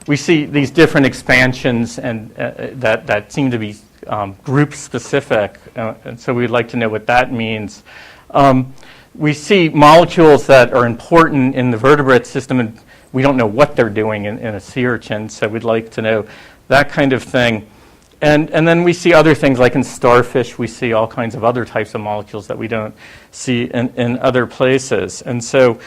we see these different expansions and that seem to be group specific, and so we'd like to know what that means. We see molecules that are important in the vertebrate system, and we don't know what they're doing in a sea urchin, so we'd like to know that kind of thing. And then we see other things, like in starfish, we see all kinds of other types of molecules that we don't see in other places. And so,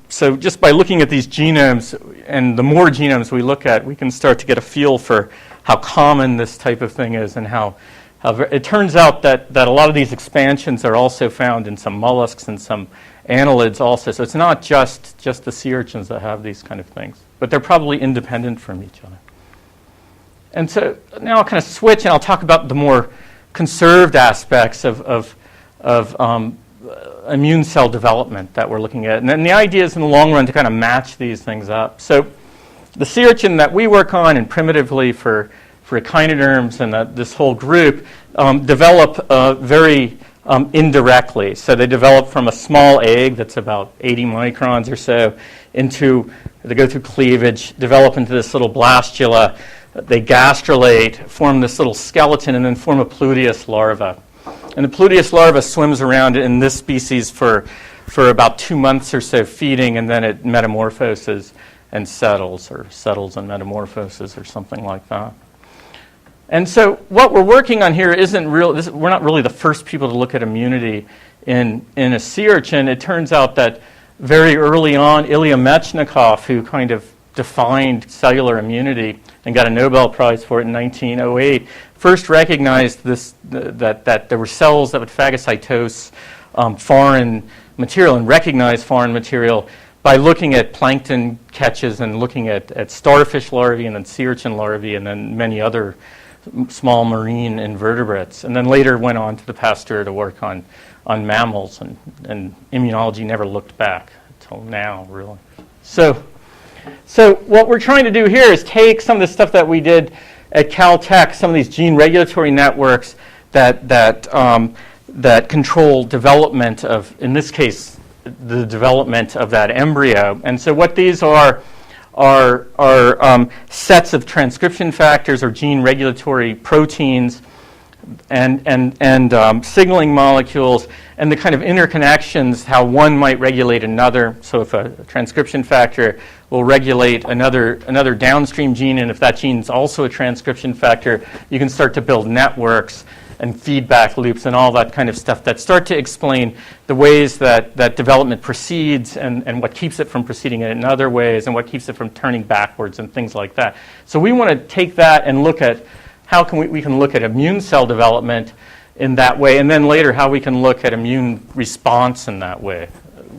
so just by looking at these genomes, and the more genomes we look at, we can start to get a feel for how common this type of thing is, and how it turns out that a lot of these expansions are also found in some mollusks and some annelids also. So it's not just the sea urchins that have these kind of things, but they're probably independent from each other. And so now I'll kind of switch, and I'll talk about the more conserved aspects of immune cell development that we're looking at. And then the idea is in the long run to kind of match these things up. So the sea urchin that we work on, and primitively for echinoderms and this whole group, develop very indirectly. So they develop from a small egg that's about 80 microns or so they go through cleavage, develop into this little blastula. They gastrulate, form this little skeleton, and then form a pluteus larva. And the pluteus larva swims around in this species for about 2 months or so, feeding, and then it metamorphoses and settles, or settles and metamorphoses, or something like that. And so what we're working on here isn't real. We're not really the first people to look at immunity in a sea urchin. It turns out that very early on, Ilya Mechnikov, who kind of defined cellular immunity and got a Nobel Prize for it in 1908, first recognized that there were cells that would phagocytose foreign material and recognize foreign material by looking at plankton catches and looking at starfish larvae and then sea urchin larvae and then many other small marine invertebrates. And then later went on to the Pasteur to work on mammals, and immunology never looked back until now, really. So what we're trying to do here is take some of the stuff that we did at Caltech, some of these gene regulatory networks that control development of, in this case, the development of that embryo. And so what these are sets of transcription factors or gene regulatory proteins and signaling molecules, and the kind of interconnections, how one might regulate another. So if a transcription factor will regulate another downstream gene, and if that gene is also a transcription factor, you can start to build networks and feedback loops and all that kind of stuff that start to explain the ways that development proceeds and what keeps it from proceeding in other ways and what keeps it from turning backwards and things like that. So we want to take that and look at how can we can look at immune cell development in that way, and then later how we can look at immune response in that way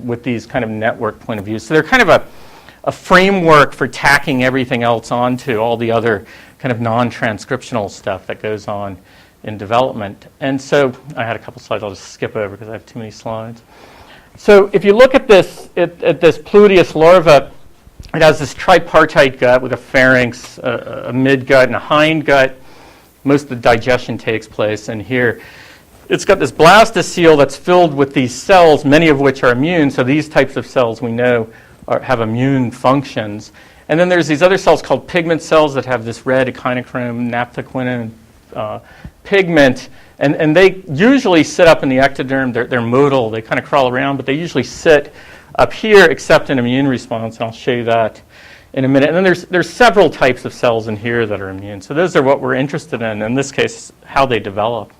with these kind of network point of views. So they're kind of a framework for tacking everything else onto all the other kind of non-transcriptional stuff that goes on in development. And so I had a couple slides I'll just skip over because I have too many slides. So if you look at this pluteus larva, it has this tripartite gut with a pharynx, a midgut, and a hindgut. Most of the digestion takes place in here. It's got this blastocele that's filled with these cells, many of which are immune. So these types of cells we know have immune functions. And then there's these other cells called pigment cells that have this red echinochrome, naphthoquinin pigment. And they usually sit up in the ectoderm. They're modal. They kind of crawl around, but they usually sit up here except in immune response. And I'll show you that in a minute. And then there's several types of cells in here that are immune. So those are what we're interested in this case, how they develop.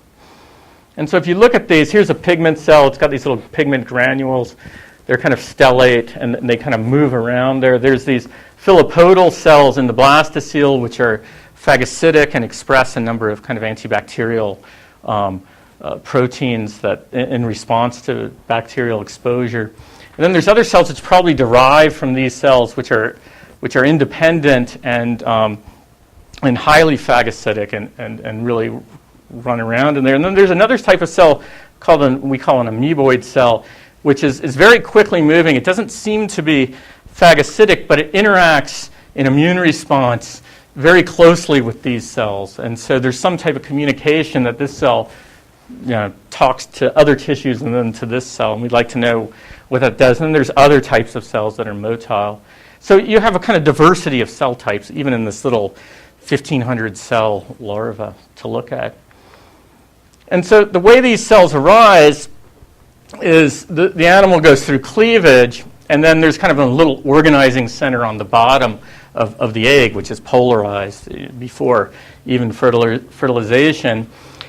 And so if you look at these, here's a pigment cell. It's got these little pigment granules. They're kind of stellate, and they kind of move around there. There's these filipodal cells in the blastocele, which are phagocytic and express a number of kind of antibacterial proteins that in response to bacterial exposure. And then there's other cells which probably derive from these cells, which are independent and highly phagocytic and really run around in there. And then there's another type of cell we call an amoeboid cell, which is very quickly moving. It doesn't seem to be phagocytic, but it interacts in immune response very closely with these cells. And so there's some type of communication that this cell talks to other tissues and then to this cell, and we'd like to know what that does. And then there's other types of cells that are motile. So you have a kind of diversity of cell types, even in this little 1,500 cell larva to look at. And so the way these cells arise is the animal goes through cleavage, and then there's kind of a little organizing center on the bottom of the egg, which is polarized before even fertilization.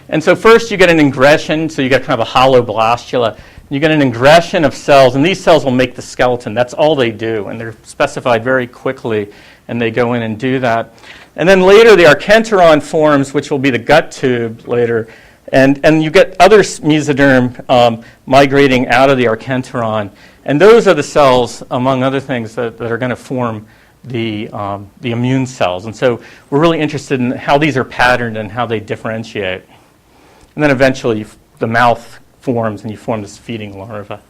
And so first you get an ingression, so you get kind of a hollow blastula. You get an ingression of cells, and these cells will make the skeleton. That's all they do, and they're specified very quickly, and they go in and do that. And then later the archenteron forms, which will be the gut tube later, and you get other mesoderm migrating out of the archenteron. And those are the cells, among other things, that are going to form the immune cells. And so we're really interested in how these are patterned and how they differentiate. And then eventually the mouth forms and you form this feeding larva.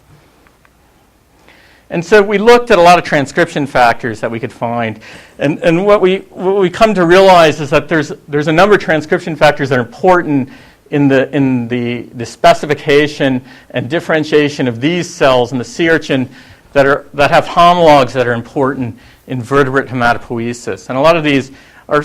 And so we looked at a lot of transcription factors that we could find. And what we come to realize is that there's a number of transcription factors that are important in the specification and differentiation of these cells in the sea urchin that have homologs that are important in vertebrate hematopoiesis. And a lot of these are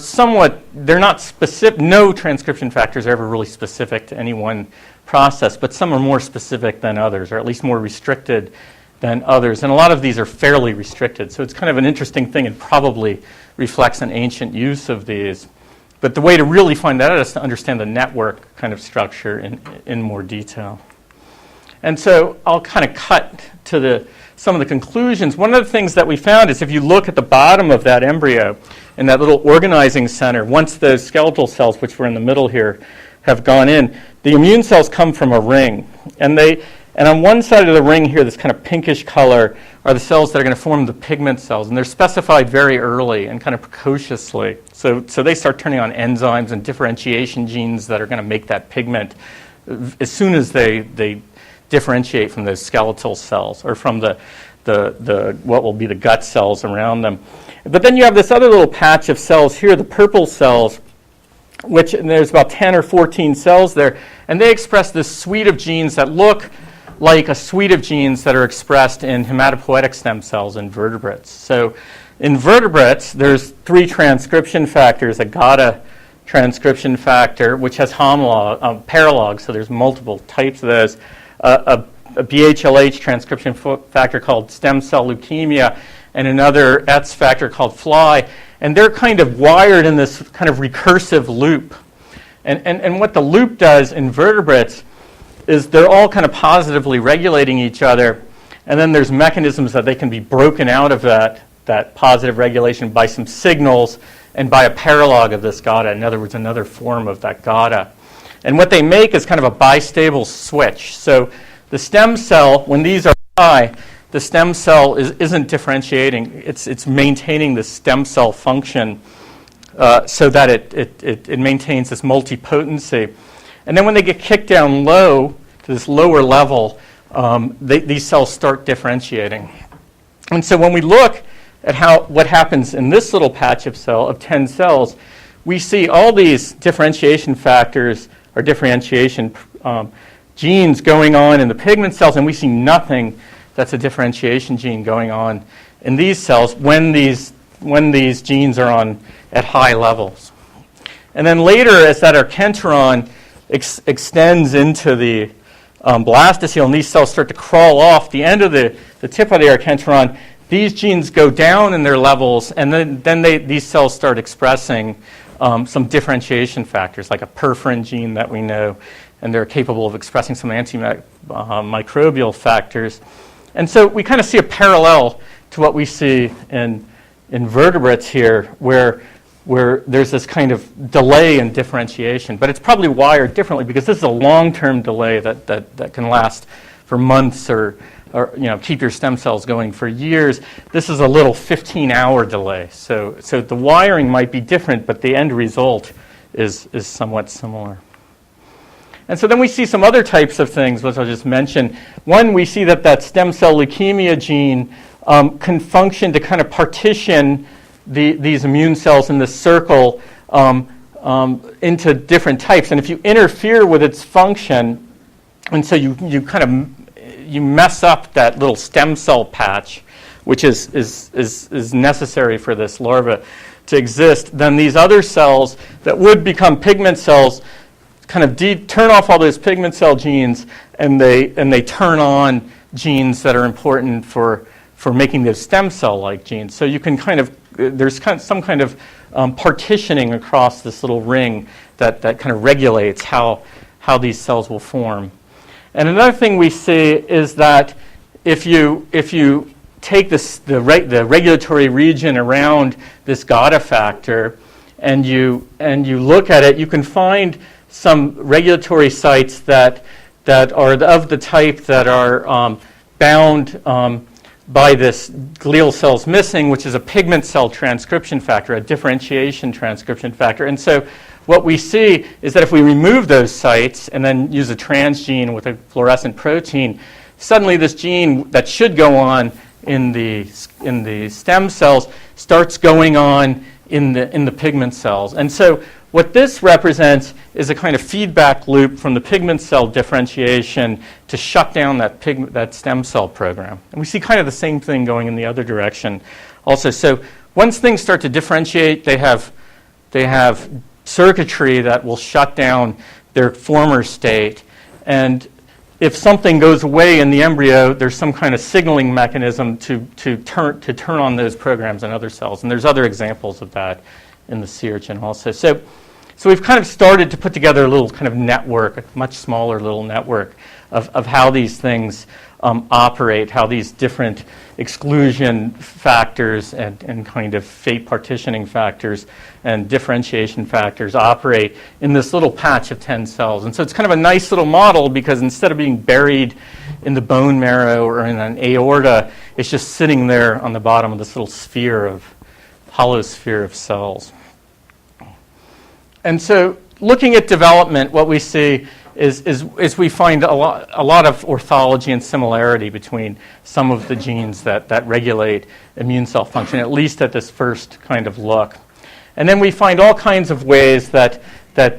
they're not specific. No transcription factors are ever really specific to any one process, but some are more specific than others, or at least more restricted than others. And a lot of these are fairly restricted. So it's kind of an interesting thing and probably reflects an ancient use of these. But the way to really find that out is to understand the network kind of structure in more detail. And so I'll kind of cut to some of the conclusions. One of the things that we found is if you look at the bottom of that embryo in that little organizing center, once those skeletal cells, which were in the middle here, have gone in, the immune cells come from a ring. And on one side of the ring here, this kind of pinkish color, are the cells that are going to form the pigment cells. And they're specified very early and kind of precociously. So they start turning on enzymes and differentiation genes that are going to make that pigment as soon as they differentiate from those skeletal cells or from the what will be the gut cells around them. But then you have this other little patch of cells here, the purple cells, which there's about 10 or 14 cells there, and they express this suite of genes that look like a suite of genes that are expressed in hematopoietic stem cells in vertebrates. So in vertebrates, there's 3 transcription factors, a GATA transcription factor, which has paralogs, so there's multiple types of those, a BHLH transcription factor called stem cell leukemia, and another ETS factor called FLY, and they're kind of wired in this kind of recursive loop. And what the loop does in vertebrates is they're all kind of positively regulating each other, and then there's mechanisms that they can be broken out of that positive regulation by some signals and by a paralog of this GATA, in other words, another form of that GATA. And what they make is kind of a bistable switch. So the stem cell, when these are high, the stem cell isn't differentiating. It's maintaining the stem cell function so that it maintains this multipotency. And then when they get kicked down low to this lower level, these cells start differentiating. And so when we look at what happens in this little patch of 10 cells, we see all these differentiation factors or differentiation genes going on in the pigment cells, and we see nothing that's a differentiation gene going on in these cells when these genes are on at high levels. And then later, as that archenteron extends into the blastocele, and these cells start to crawl off the end of the tip of the archenteron, these genes go down in their levels, and then these cells start expressing some differentiation factors, like a perforin gene that we know, and they're capable of expressing some antimicrobial factors. And so we kind of see a parallel to what we see in vertebrates here, where there's this kind of delay in differentiation. But it's probably wired differently because this is a long-term delay that can last for months or keep your stem cells going for years. This is a little 15-hour delay. So the wiring might be different, but the end result is somewhat similar. And so then we see some other types of things, which I'll just mention. One, we see that stem cell leukemia gene can function to kind of partition these immune cells in this circle into different types. And if you interfere with its function, and so you mess up that little stem cell patch, which is necessary for this larva to exist, then these other cells that would become pigment cells kind of turn off all those pigment cell genes, and they turn on genes that are important for making those stem cell-like genes. So you can there's some kind of partitioning across this little ring that kind of regulates how these cells will form. And another thing we see is that if you take the regulatory region around this GATA factor and you look at it, you can find some regulatory sites that are of the type that are bound by this glial cells missing, which is a pigment cell transcription factor, a differentiation transcription factor. And so what we see is that if we remove those sites and then use a transgene with a fluorescent protein, suddenly this gene that should go on in the stem cells starts going on in the pigment cells. And so what this represents is a kind of feedback loop from the pigment cell differentiation to shut down that stem cell program. And we see kind of the same thing going in the other direction also. So once things start to differentiate, they have circuitry that will shut down their former state. And if something goes away in the embryo, there's some kind of signaling mechanism to turn on those programs in other cells. And there's other examples of that in the sea urchin also. So we've kind of started to put together a little kind of network, a much smaller little network of how these things operate, how these different exclusion factors and kind of fate partitioning factors and differentiation factors operate in this little patch of 10 cells. And so it's kind of a nice little model because instead of being buried in the bone marrow or in an aorta, it's just sitting there on the bottom of this little hollow sphere of cells. And so looking at development, what we see is we find a lot of orthology and similarity between some of the genes that regulate immune cell function, at least at this first kind of look. And then we find all kinds of ways that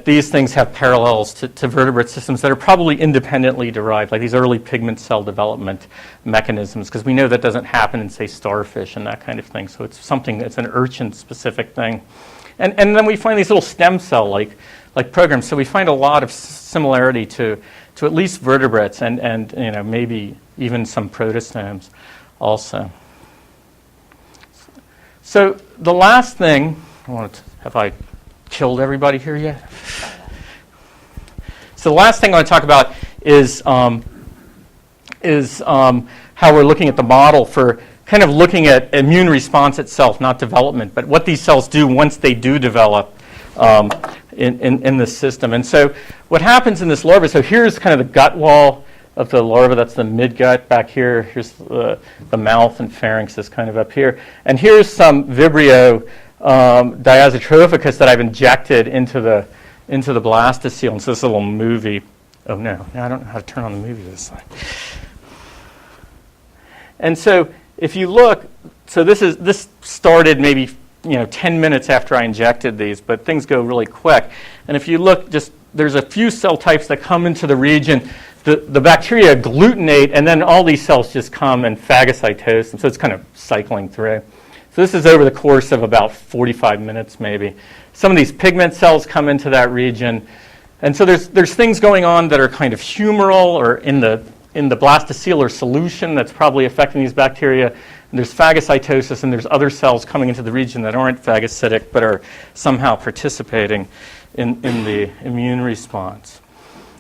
these things have parallels to vertebrate systems that are probably independently derived, like these early pigment cell development mechanisms, because we know that doesn't happen in, say, starfish and that kind of thing. So it's an urchin-specific thing. And then we find these little stem cell-like programs. So we find a lot of similarity to at least vertebrates and maybe even some protostomes also. So the last thing, have I killed everybody here yet? So the last thing I want to talk about is how we're looking at the model for kind of looking at immune response itself, not development, but what these cells do once they do develop in this system. And so what happens in this larva, so here's kind of the gut wall of the larva, that's the midgut back here. Here's the mouth and pharynx is kind of up here. And here's some Vibrio diazotrophicus that I've injected into the blastocele. And so this little movie. Oh no, I don't know how to turn on the movie this time. And so if you look, so this started maybe 10 minutes after I injected these, but things go really quick. And if you look, there's a few cell types that come into the region. The bacteria agglutinate, and then all these cells just come and phagocytose, and so it's kind of cycling through. So this is over the course of about 45 minutes maybe. Some of these pigment cells come into that region. And so there's things going on that are kind of humoral or in the blastocelar solution that's probably affecting these bacteria. And there's phagocytosis, and there's other cells coming into the region that aren't phagocytic but are somehow participating in the immune response.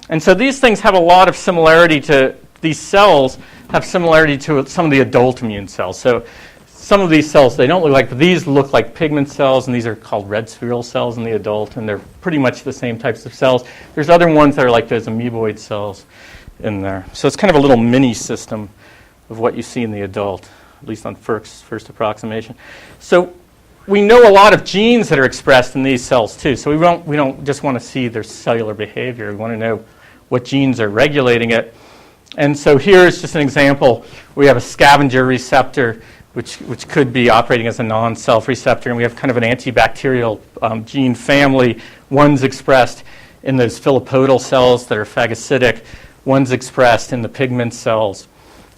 And so these things have a lot of similarity to, these cells have similarity to some of the adult immune cells. So some of these cells, they don't look like, but these look like pigment cells, and these are called red spheral cells in the adult, and they're pretty much the same types of cells. There's other ones that are like those amoeboid cells in there. So it's kind of a little mini system of what you see in the adult, at least on first approximation. So we know a lot of genes that are expressed in these cells too. So we don't just want to see their cellular behavior. We want to know what genes are regulating it. And so here's just an example. We have a scavenger receptor, which could be operating as a non-self receptor, and we have kind of an antibacterial gene family. One's expressed in those filipodal cells that are phagocytic. One's expressed in the pigment cells.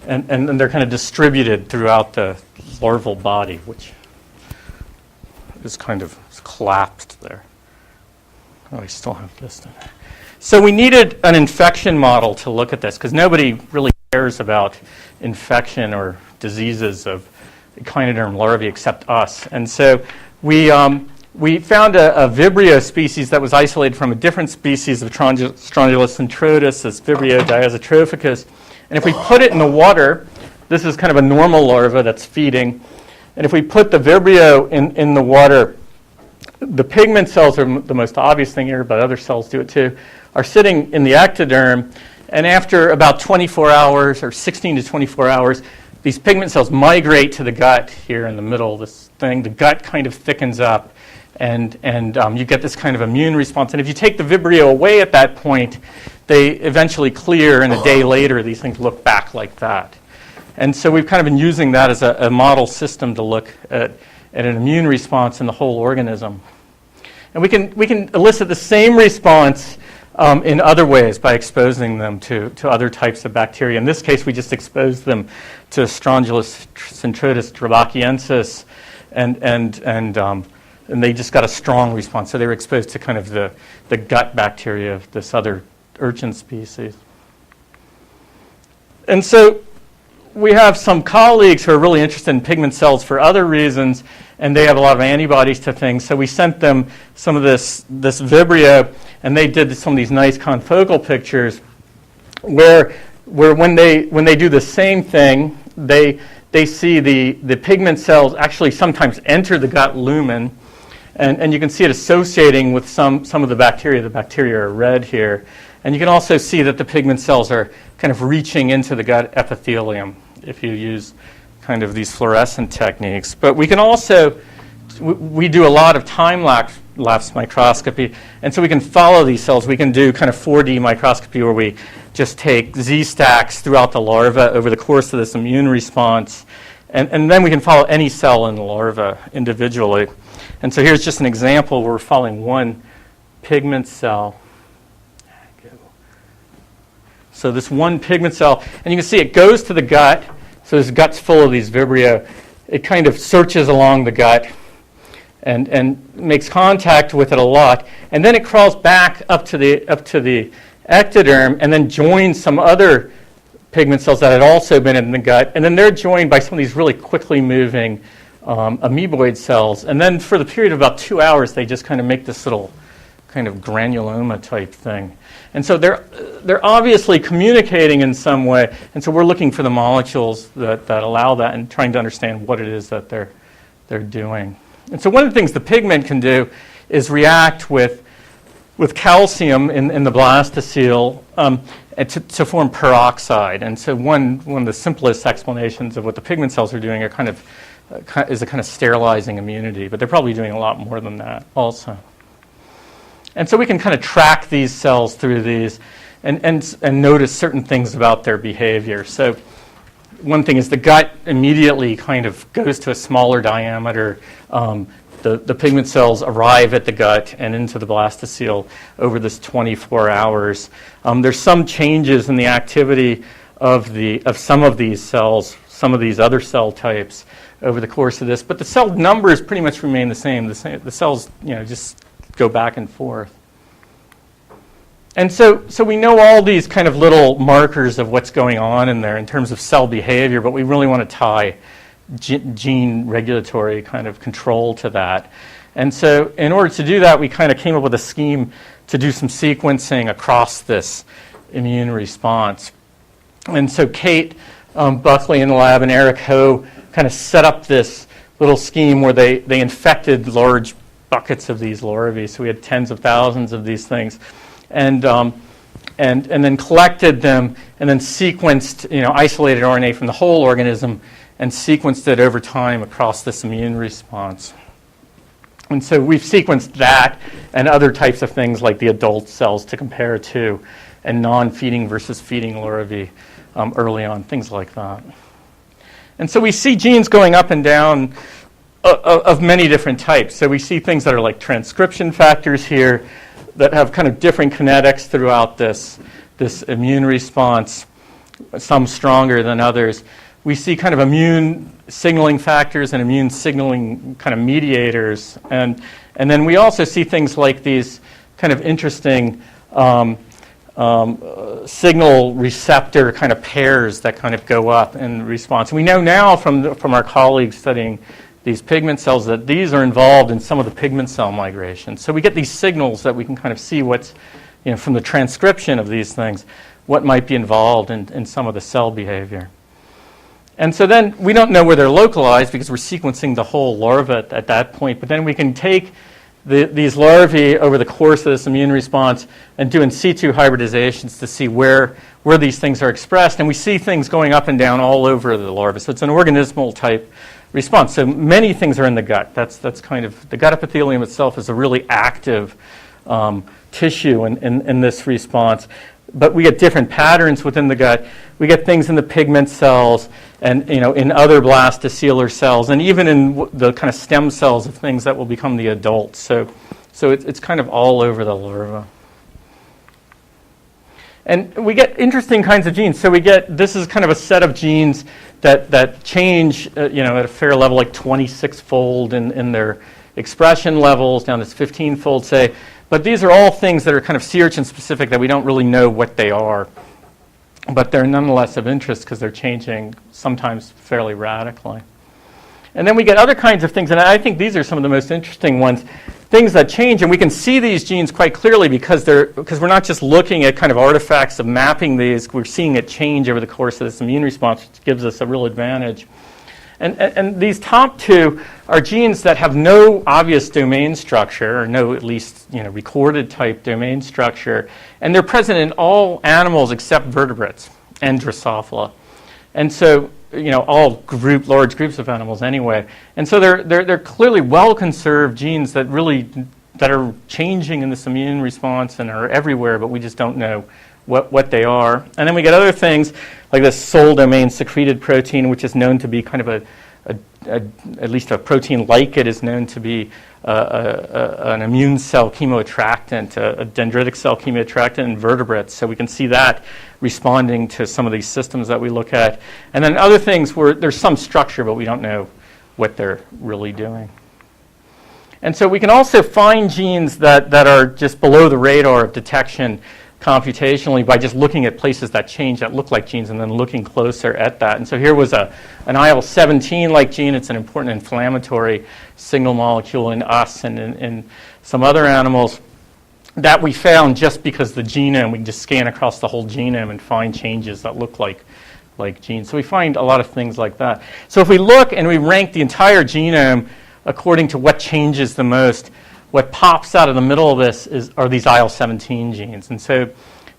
and they're kind of distributed throughout the larval body, which is kind of collapsed there. Oh, I still have this in there. So we needed an infection model to look at this because nobody really cares about infection or diseases of echinoderm larvae except us. And so we found a Vibrio species that was isolated from a different species of Strongylus centrotus, this Vibrio diazotrophicus. And if we put it in the water, this is kind of a normal larva that's feeding. And if we put the Vibrio in the water, the pigment cells are the most obvious thing here, but other cells do it too, are sitting in the ectoderm. And after about 24 hours or 16 to 24 hours, these pigment cells migrate to the gut here in the middle of this thing. The gut kind of thickens up, and you get this kind of immune response. And if you take the Vibrio away at that point, they eventually clear, and a day later, these things look back like that. And so we've kind of been using that as a model system to look at an immune response in the whole organism. And we can elicit the same response in other ways by exposing them to other types of bacteria. In this case, we just exposed them to Strongylus centrotus trabechiensis, and they just got a strong response. So they were exposed to kind of the gut bacteria of this other urchin species. And so we have some colleagues who are really interested in pigment cells for other reasons, and they have a lot of antibodies to things. So we sent them some of this Vibrio, and they did some of these nice confocal pictures where when they do the same thing, they see the pigment cells actually sometimes enter the gut lumen, and you can see it associating with some of the bacteria. The bacteria are red here. And you can also see that the pigment cells are kind of reaching into the gut epithelium if you use kind of these fluorescent techniques. But we can also, we do a lot of time-lapse microscopy, and so we can follow these cells. We can do kind of 4D microscopy where we just take Z-stacks throughout the larva over the course of this immune response, and then we can follow any cell in the larva individually. And so here's just an example where we're following one pigment cell. So this one pigment cell, and you can see it goes to the gut. So this gut's full of these Vibrio. It kind of searches along the gut and makes contact with it a lot. And then it crawls back up to the ectoderm and then joins some other pigment cells that had also been in the gut. And then they're joined by some of these really quickly moving amoeboid cells. And then for the period of about 2 hours, they just kind of make this little kind of granuloma type thing. And so they're obviously communicating in some way, and so we're looking for the molecules that allow that and trying to understand what it is that they're doing. And so one of the things the pigment can do is react with calcium in the blastocele to form peroxide. And so one of the simplest explanations of what the pigment cells are doing are is a kind of sterilizing immunity, but they're probably doing a lot more than that also. And so we can kind of track these cells through these and notice certain things about their behavior. So one thing is the gut immediately kind of goes to a smaller diameter. The pigment cells arrive at the gut and into the blastocele over this 24 hours. There's some changes in the activity of some of these cells, some of these other cell types over the course of this, but the cell numbers pretty much remain the same. The cells, just go back and forth. And so we know all these kind of little markers of what's going on in there in terms of cell behavior, but we really want to tie gene regulatory kind of control to that. And so in order to do that, we kind of came up with a scheme to do some sequencing across this immune response. And so Kate Buckley in the lab and Eric Ho kind of set up this little scheme where they infected large buckets of these larvae. So we had tens of thousands of these things, and then collected them, and then sequenced, isolated RNA from the whole organism, and sequenced it over time across this immune response. And so we've sequenced that and other types of things like the adult cells to compare to, and non-feeding versus feeding larvae early on, things like that. And so we see genes going up and down of many different types. So we see things that are like transcription factors here that have kind of different kinetics throughout this immune response. some stronger than others. We see kind of immune signaling factors and immune signaling kind of mediators. And then we also see things like these kind of interesting signal receptor kind of pairs that kind of go up in response. We know now from our colleagues studying these pigment cells that these are involved in some of the pigment cell migration. So we get these signals that we can kind of see what's, from the transcription of these things, what might be involved in some of the cell behavior. And so then we don't know where they're localized because we're sequencing the whole larva at that point, but then we can take these larvae over the course of this immune response and do in situ hybridizations to see where these things are expressed. And we see things going up and down all over the larva. So it's an organismal type response. So many things are in the gut. That's kind of, the gut epithelium itself is a really active tissue in this response. But we get different patterns within the gut. We get things in the pigment cells and in other blastocellular cells and even in the kind of stem cells of things that will become the adults. So it's kind of all over the larva. And we get interesting kinds of genes. So this is kind of a set of genes that change at a fair level, like 26-fold in their expression levels, down to 15-fold, say. But these are all things that are kind of sea urchin specific that we don't really know what they are. But they're nonetheless of interest because they're changing sometimes fairly radically. And then we get other kinds of things, and I think these are some of the most interesting ones, things that change, and we can see these genes quite clearly because we're not just looking at kind of artifacts of mapping these, we're seeing it change over the course of this immune response, which gives us a real advantage. And these top two are genes that have no obvious domain structure, or no at least recorded type domain structure, and they're present in all animals except vertebrates and Drosophila. And so all large groups of animals anyway. And so they're clearly well-conserved genes that are changing in this immune response and are everywhere, but we just don't know what they are. And then we get other things like this sole domain secreted protein, which is known to be kind of at least a protein like it is known to be an immune cell chemoattractant, a dendritic cell chemoattractant in vertebrates. So we can see that responding to some of these systems that we look at. And then other things where there's some structure, but we don't know what they're really doing. And so we can also find genes that are just below the radar of detection computationally by just looking at places that change that look like genes and then looking closer at that. And so here was an IL-17-like gene. It's an important inflammatory signal molecule in us and in some other animals that we found just because the genome, we can just scan across the whole genome and find changes that look like genes. So we find a lot of things like that. So if we look and we rank the entire genome according to what changes the most, what pops out of the middle of this are these IL-17 genes. And so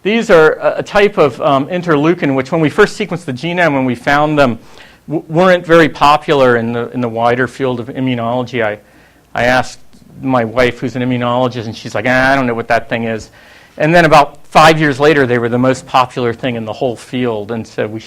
these are a type of interleukin which when we first sequenced the genome, when we found them, weren't very popular in the wider field of immunology. I asked my wife, who's an immunologist, and she's like, I don't know what that thing is. And then about 5 years later, they were the most popular thing in the whole field. And so we